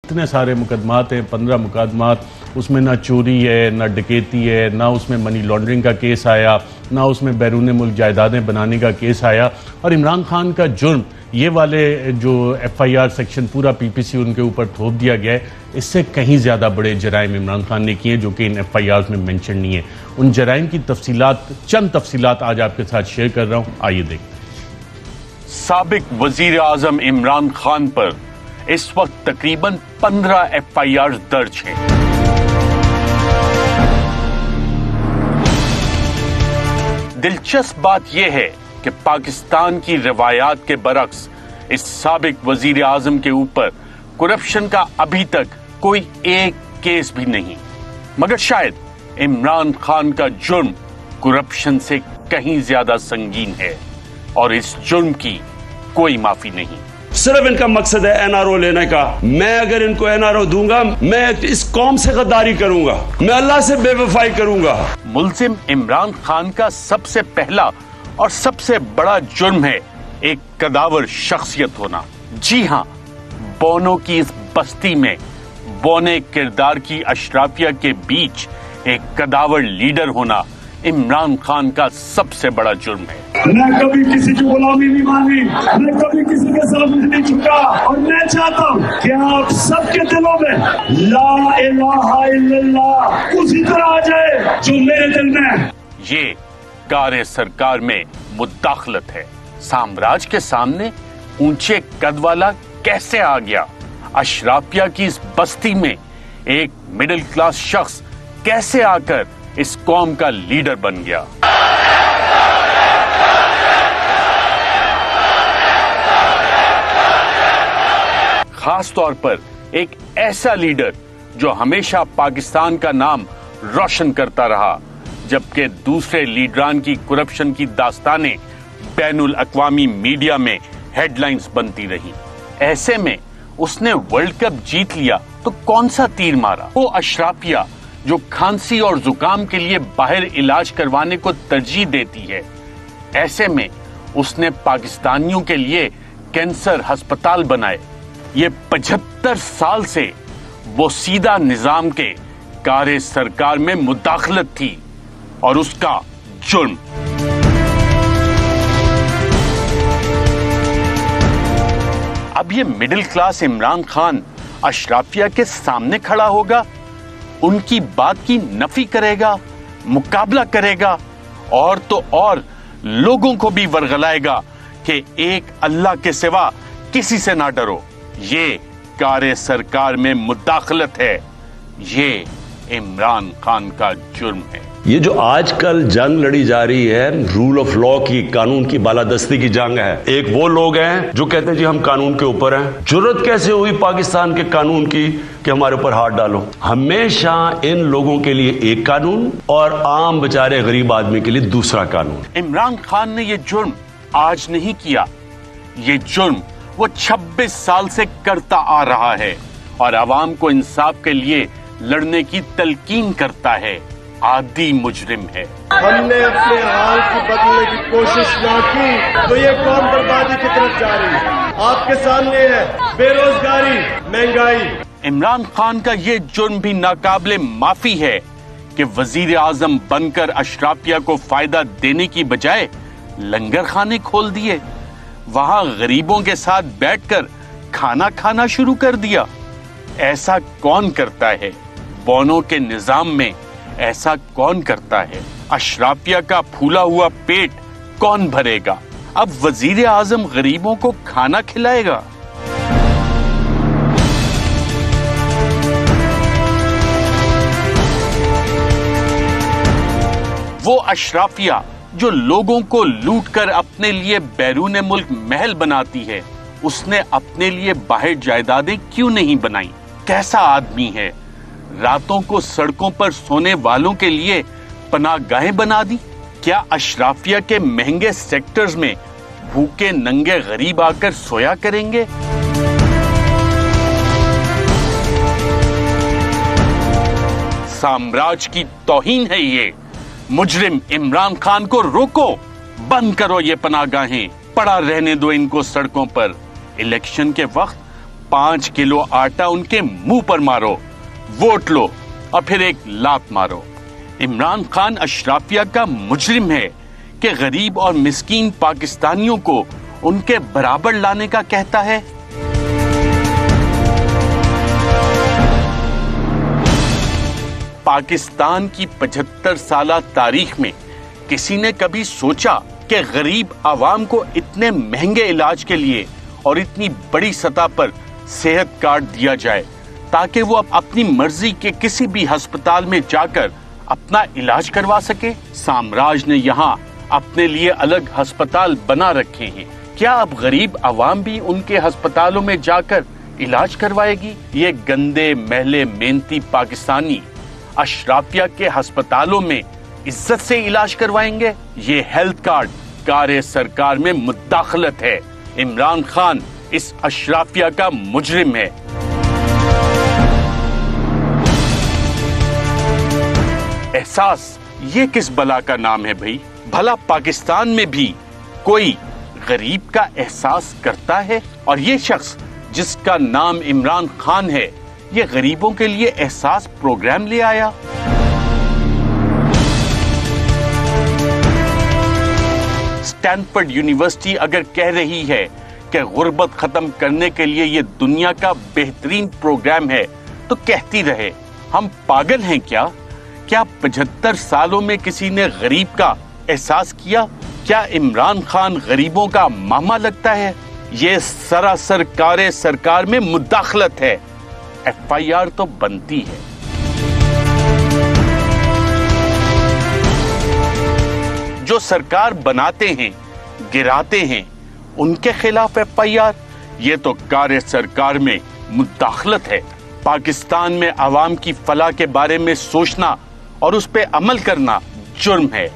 اتنے سارے مقدمات ہیں، 15 مقدمات، اس میں نہ چوری ہے، نہ ڈکیتی ہے، نہ اس میں منی لانڈرنگ کا کیس آیا، نہ اس میں بیرون ملک جائیدادیں بنانے کا کیس آیا. اور عمران خان کا جرم یہ والے جو ایف آئی آر سیکشن پورا پی پی سی ان کے اوپر تھوپ دیا گیا ہے، اس سے کہیں زیادہ بڑے جرائم عمران خان نے کیے ہیں جو کہ ان ایف آئی آرز میں مینشن نہیں ہیں. ان جرائم کی تفصیلات، چند تفصیلات آج آپ کے ساتھ شیئر کر رہا ہوں، آئیے دیکھتے ہیں. سابق وزیر اعظم عمران خان پر اس وقت تقریباً 15 ایف آئی آر درج ہیں. دلچسپ بات یہ ہے کہ پاکستان کی روایات کے برعکس اس سابق وزیر اعظم کے اوپر کرپشن کا ابھی تک کوئی ایک کیس بھی نہیں، مگر شاید عمران خان کا جرم کرپشن سے کہیں زیادہ سنگین ہے اور اس جرم کی کوئی معافی نہیں. صرف ان کا مقصد ہے این آر او لینے کا. میں اگر ان کو این آر او دوں گا، میں اس قوم سے غداری کروں گا، میں اللہ سے بے وفائی کروں گا. ملزم عمران خان کا سب سے پہلا اور سب سے بڑا جرم ہے ایک قداور شخصیت ہونا. جی ہاں، بونوں کی اس بستی میں بونے کردار کی اشرافیہ کے بیچ ایک قداور لیڈر ہونا عمران خان کا سب سے بڑا جرم ہے. میں کبھی کسی کی غلامی نہیں مانی، میں کبھی کسی کے سامنے نہیں جھکا، اور میں چاہتا ہوں کہ آپ سب کے دلوں میں لا الہ الا اللہ اسی طرح آ جائے جو میرے دل میں ہے. یہ کار سرکار میں مداخلت ہے. سامراج کے سامنے اونچے قد والا کیسے آ گیا؟ اشرافیہ کی اس بستی میں ایک مڈل کلاس شخص کیسے آ کر اس قوم کا لیڈر بن گیا؟ خاص طور پر ایک ایسا لیڈر جو ہمیشہ پاکستان کا نام روشن کرتا رہا، جبکہ دوسرے لیڈران کی کرپشن کی داستانیں بین الاقوامی میڈیا میں ہیڈ لائنز بنتی رہی. ایسے میں اس نے ورلڈ کپ جیت لیا تو کون سا تیر مارا؟ وہ اشرافیہ جو کھانسی اور زکام کے لیے باہر علاج کروانے کو ترجیح دیتی ہے، ایسے میں اس نے پاکستانیوں کے لیے کینسر ہسپتال بنائے. یہ 75 سال سے وہ سیدھا نظام کے کار سرکار میں مداخلت تھی اور اس کا جرم. اب یہ مڈل کلاس عمران خان اشرافیہ کے سامنے کھڑا ہوگا، ان کی بات کی نفی کرے گا، مقابلہ کرے گا، اور تو اور لوگوں کو بھی ورغلائے گا کہ ایک اللہ کے سوا کسی سے نہ ڈرو. یہ کار سرکار میں مداخلت ہے، یہ عمران خان کا جرم ہے. یہ جو آج کل جنگ لڑی جا رہی ہے، رول آف لا کی، قانون کی بالادستی کی جنگ ہے. ایک وہ لوگ ہیں جو کہتے ہیں جی ہم قانون کے اوپر ہیں. جرت کیسے ہوئی پاکستان کے قانون کی کہ ہمارے اوپر ہاتھ ڈالو؟ ہمیشہ ان لوگوں کے لیے ایک قانون اور عام بیچارے غریب آدمی کے لیے دوسرا قانون. عمران خان نے یہ جرم آج نہیں کیا، یہ جرم وہ 26 سال سے کرتا آ رہا ہے اور عوام کو انصاف کے لیے لڑنے کی تلقین کرتا ہے. عادی مجرم ہے. ہم نے اپنے حال کی بدلنے کی کوشش نہ کی تو یہ قوم بربادی کی طرف جا رہی ہے. آپ کے سامنے ہے بے روزگاری، مہنگائی. عمران خان کا یہ جرم بھی ناقابل معافی ہے کہ وزیر اعظم بن کر اشرافیہ کو فائدہ دینے کی بجائے لنگر خانے کھول دیے، وہاں غریبوں کے ساتھ بیٹھ کر کھانا کھانا شروع کر دیا. ایسا کون کرتا ہے؟ بونوں کے نظام میں ایسا کون کرتا ہے؟ اشرافیہ کا پھولا ہوا پیٹ کون بھرے گا؟ اب وزیر اعظم غریبوں کو کھانا کھلائے گا؟ وہ اشرافیہ جو لوگوں کو لوٹ کر اپنے لیے بیرون ملک محل بناتی ہے، اس نے اپنے لیے باہر جائیدادیں کیوں نہیں بنائی؟ کیسا آدمی ہے؟ راتوں کو سڑکوں پر سونے والوں کے لیے پناہ گاہیں بنا دی. کیا اشرافیہ کے مہنگے سیکٹرز میں بھوکے ننگے غریب آ کر سویا کریں گے؟ سامراج کی توہین ہے یہ. مجرم عمران خان کو روکو، بند کرو یہ پناہ گاہیں، پڑا رہنے دو ان کو سڑکوں پر. الیکشن کے وقت 5 किलो आटा उनके मुंह पर मारो, वोट लो और फिर एक लात मारो। इमरान खान अशराफिया का मुजरिम है कि गरीब और मिस्कीन पाकिस्तानियों को उनके बराबर लाने का कहता है। पाकिस्तान की 75 साला तारीख में किसी ने कभी सोचा कि गरीब आवाम को इतने महंगे इलाज के लिए और इतनी बड़ी सतह पर सेहत कार्ड दिया जाए ताकि वो अपनी मर्जी के किसी भी अस्पताल में जाकर अपना इलाज करवा सके? साम्राज्य ने यहाँ अपने लिए अलग अस्पताल बना रखे हैं। क्या अब गरीब आवाम भी उनके अस्पतालों में जाकर इलाज करवाएगी? ये गंदे मैले मेहनती पाकिस्तानी अशराफिया के अस्पतालों में इज्जत से इलाज करवाएंगे? ये हेल्थ कार्ड कार्य सरकार में मुदाखलत है। इमरान खान इस अशराफिया का मुजरिम है। एहसास ये किस बला का नाम है भाई? भला पाकिस्तान में भी कोई गरीब का एहसास करता है? और ये शख्स जिसका नाम इमरान खान है, ये गरीबों के लिए एहसास प्रोग्राम ले आया। स्टैनफोर्ड यूनिवर्सिटी अगर कह रही है कि गुर्बत खत्म करने के लिए ये दुनिया का बेहतरीन प्रोग्राम है तो कहती रहे। हम पागल हैं क्या? क्या 75 सालों में किसी ने गरीब का एहसास किया? क्या इमरान खान गरीबों का मामा लगता है? ये सरासर कार्य सरकार में मुदाखलत है। FIR तो बनती है। जो सरकार बनाते हैं, गिराते हैं, उनके खिलाफ FIR, ये तो कार्य सरकार में मुदाखलत है। पाकिस्तान में आवाम की फलाह के बारे में सोचना और उस पे अमल करना जुर्म है।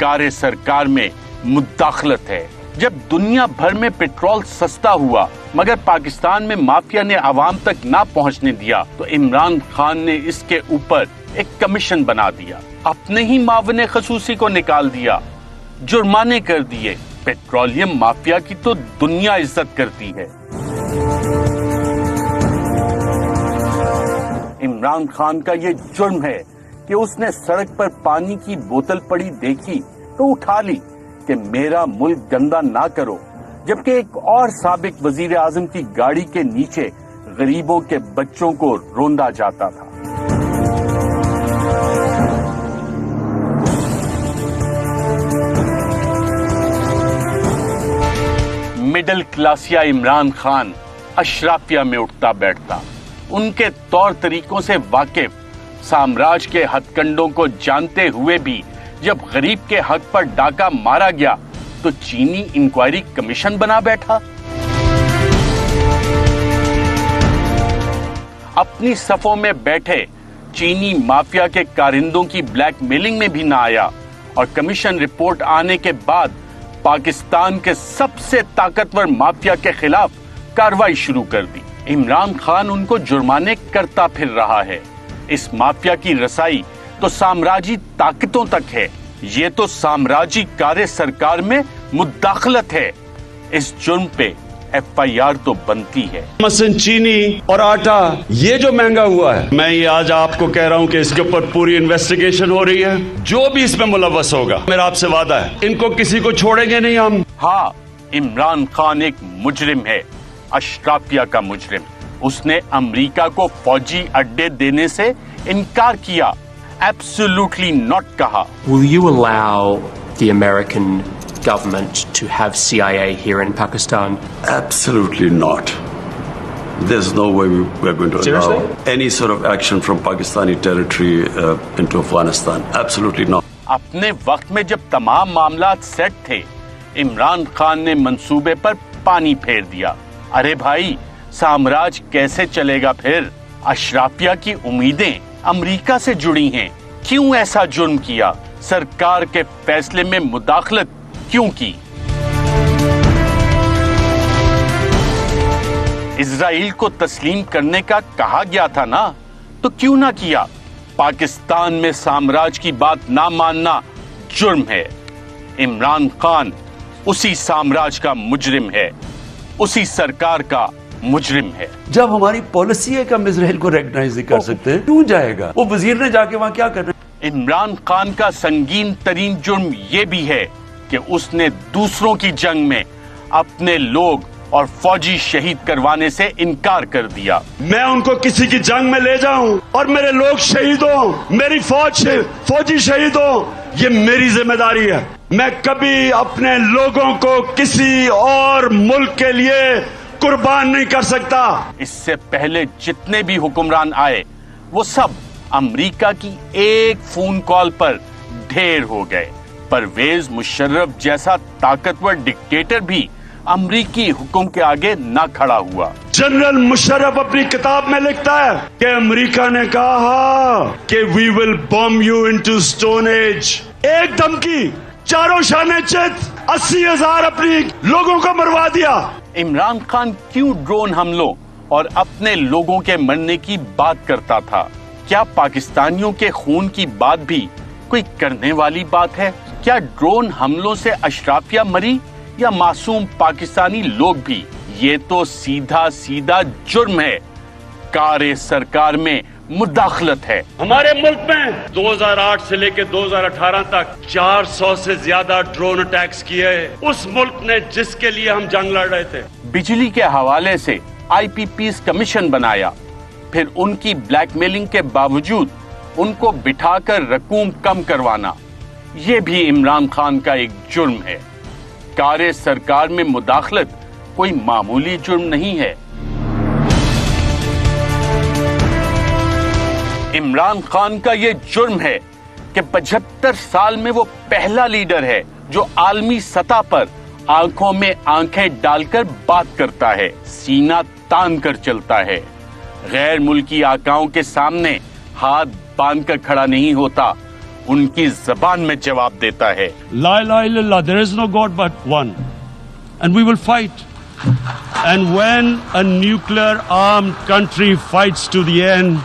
कार्य सरकार में मुदाखलत है। जब दुनिया भर में पेट्रोल सस्ता हुआ मगर पाकिस्तान में माफिया ने आवाम तक ना पहुंचने दिया तो इमरान खान ने इसके ऊपर एक कमीशन बना दिया, अपने ही मावने खसूसी को निकाल दिया, जुर्माने कर दिए। पेट्रोलियम माफिया की तो दुनिया इज्जत करती है। इमरान खान का ये जुर्म है कि उसने सड़क पर पानी की बोतल पड़ी देखी तो उठा ली कि मेरा मुल्क गंदा ना करो, जबकि एक और साबिक वजीर आजम की गाड़ी के नीचे गरीबों के बच्चों को रोंदा जाता था। मिडिल क्लासिया इमरान खान अशराफिया में उठता बैठता, उनके तौर तरीकों से वाकिफ, साम्राज्य के हथकंडों को जानते हुए भी जब गरीब के हक पर डाका मारा गया तो चीनी इंक्वायरी कमीशन बना बैठा। अपनी सफों में बैठे चीनी माफिया के कारिंदों की ब्लैकमेलिंग में भी ना आया और कमीशन रिपोर्ट आने के बाद पाकिस्तान के सबसे ताकतवर माफिया के खिलाफ कार्रवाई शुरू कर दी। इमरान खान उनको जुर्माने करता फिर रहा है। इस माफिया की रसाई तो साम्राज्यी ताकतों तक है। ये तो साम्राज्यी कार्य सरकार में मुदाखलत है। इस जुर्म पे FIR तो बनती है। मसन चीनी और आटा ये जो महंगा हुआ है, मैं ये आज आपको कह रहा हूं कि इसके ऊपर पूरी इन्वेस्टिगेशन हो रही है। जो भी इसमें मुलव्वस होगा, मेरा आपसे वादा है, इनको किसी को छोड़ेंगे नहीं हम। हाँ, इमरान खान एक मुजरिम है, अशराफिया का मुजरिम। उसने अमेरिका को फौजी अड्डे देने से इनकार किया, एब्सोल्युटली नॉट कहा। Will you allow the American government to have CIA here in Pakistan? Absolutely not. There's no way we're going to allow any sort of action from Pakistani territory into Afghanistan. Absolutely not. अपने वक्त में जब तमाम मामलात set थे, इमरान खान ने मंसूबे पर पानी फेर दिया। अरे भाई, साम्राज्य कैसे चलेगा फिर? अशराफिया की उम्मीदें अमेरिका से जुड़ी हैं। क्यों ऐसा जुर्म किया? सरकार के फैसले में मुदाखलत क्यों की? इजराइल को तस्लीम करने का कहा गया था ना, तो क्यों ना किया? पाकिस्तान में साम्राज्य की बात ना मानना जुर्म है। इमरान खान उसी साम्राज्य का मुजरिम है, उसी सरकार का मुजरिम है। जब हमारी पॉलिसी है कि हम इसराइल को रिकॉग्नाइज नहीं कर सकते, क्यों जाएगा वो वजीर ने जाके वहां क्या करना? इमरान खान का संगीन तरीन जुर्म ये भी है कि उसने दूसरों की जंग में अपने लोग और फौजी शहीद करवाने से इनकार कर दिया। मैं उनको किसी की जंग में ले जाऊं और मेरे लोग शहीद हों, मेरी फौजी शहीद हो, ये मेरी जिम्मेदारी है। मैं कभी अपने लोगों को किसी और मुल्क के लिए कुर्बान नहीं कर सकता। इससे पहले जितने भी हुक्मरान आए वो सब अमेरिका की एक फोन कॉल पर ढेर हो गए। परवेज मुशर्रफ जैसा ताकतवर डिक्टेटर भी अमरीकी हुक्म के आगे ना खड़ा हुआ। जनरल मुशर्रफ अपनी किताब में लिखता है कि अमेरिका ने कहा कि we will bomb you into stone age. एक धमकी, चारों शाने चित, 80,000 अपनी लोगों को मरवा दिया। इमरान खान क्यों ड्रोन हमलों और अपने लोगों के मरने की बात करता था? क्या पाकिस्तानियों के खून की बात भी कोई करने वाली बात है? क्या ड्रोन हमलों से अशराफिया मरी या मासूम पाकिस्तानी लोग भी? ये तो सीधा सीधा जुर्म है, कारे सरकार में मुदाखलत है। हमारे मुल्क में 2008 से लेकर 2018 तक 400 से ज्यादा ड्रोन अटैक्स किए उस मुल्क ने जिसके लिए हम जंग लड़ रहे थे। बिजली के हवाले से IPPs कमीशन बनाया, फिर उनकी ब्लैकमेलिंग के बावजूद उनको बिठाकर रकूम कम करवाना, ये भी इमरान खान का एक जुर्म है। कारे सरकार में मुदाखलत कोई मामूली जुर्म नहीं है। इमरान खान का ये जुर्म है कि 75 साल में वो पहला लीडर है जो आलमी सतह पर आंखों में आंखें डालकर बात करता है, सीना तान कर चलता है, गैर मुल्की आकाओं के सामने हाथ बांध कर खड़ा नहीं होता, उनकी जबान में जवाब देता है। La ilaha illallah, there is no God but one, and we will fight. And when a nuclear armed country fights to the end,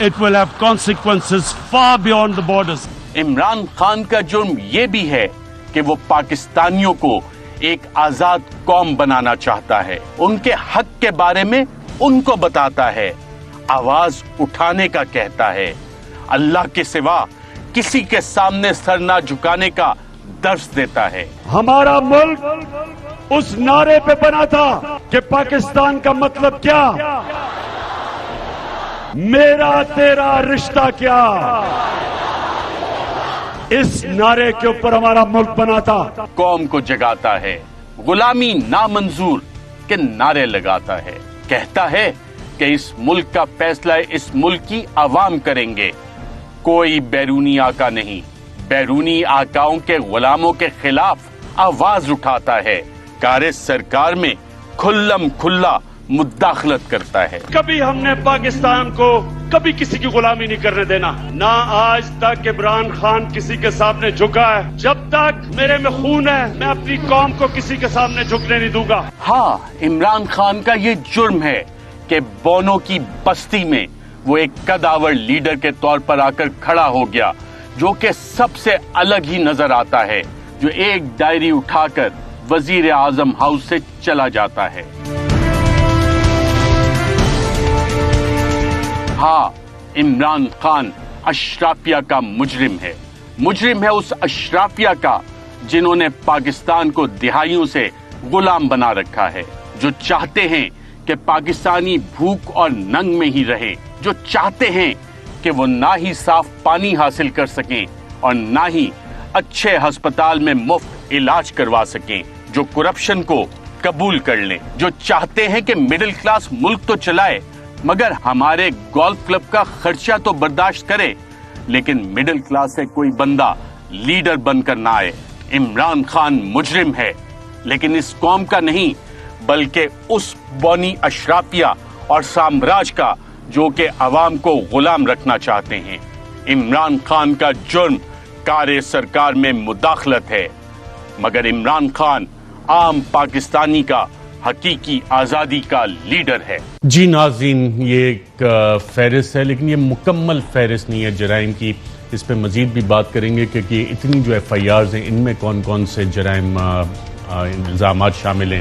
it will have consequences far beyond the borders. Imran Khan का जुर्म ये भी है कि वो पाकिस्तानियों को एक आजाद कौम बनाना चाहता है, उनके हक के बारे में उनको बताता है, आवाज उठाने का कहता है, अल्लाह के सिवा किसी के सामने सर ना झुकाने का दर्श देता है। हमारा मुल्क उस नारे पे बना था कि पाकिस्तान का मतलब क्या, मेरा तेरा रिश्ता क्या, इस नारे के ऊपर हमारा मुल्क बना था। कौम को जगाता है, गुलामी नामंजूर के नारे लगाता है, कहता है कि इस मुल्क का फैसला इस मुल्क की आवाम करेंगे, कोई बैरूनी आका नहीं। बैरूनी आकाओं के गुलामों के खिलाफ आवाज उठाता है, कारे सरकार में खुल्लम खुल्ला मुदाखलत करता है। कभी हमने पाकिस्तान को कभी किसी की गुलामी नहीं करने देना, ना आज तक इमरान खान किसी के सामने झुका है। जब तक मेरे में खून है मैं अपनी कौम को किसी के सामने झुकने नहीं दूंगा। हाँ, इमरान खान का ये जुर्म है कि बोनो की बस्ती में वो एक कदावर लीडर के तौर पर आकर खड़ा हो गया, जो कि सबसे अलग ही नजर आता है, जो एक डायरी उठाकर वजीर आजम हाउस से चला जाता है। हाँ, इमरान खान अशराफिया का मुजरिम है। मुजरिम है उस अशराफिया का जिन्होंने पाकिस्तान को दिहाइयों से गुलाम बना रखा है, जो चाहते हैं कि पाकिस्तानी भूख और नंग में ही रहे, जो चाहते हैं कि वो ना ही साफ पानी हासिल कर सकें और ना ही अच्छे अस्पताल में मुफ्त इलाज करवा सकें, जो करप्शन को कबूल कर लें, जो चाहते हैं कि मिडिल क्लास मुल्क तो चलाए मगर हमारे गोल्फ क्लब का खर्चा तो बर्दाश्त करे, लेकिन मिडिल क्लास से कोई बंदा लीडर बनकर ना आए। इमरान खान मुजरिम है, लेकिन इस कौम का नहीं बल्कि उस बौनी अशराफिया और साम्राज्य का जो कि अवाम को गुलाम रखना चाहते हैं। इमरान खान का जुर्म कारे सरकार में मुदाखलत है, मगर इमरान खान आम पाकिस्तानी का हकीकी आजादी का लीडर है। जी नाज़रीन, ये एक फहरिस्त है, लेकिन ये मुकम्मल फहरिस्त नहीं है जराइम की। इस पे मजीद भी बात करेंगे क्योंकि इतनी जो FIRs हैं इनमें कौन कौन से जराइम इल्ज़ामात शामिल हैं।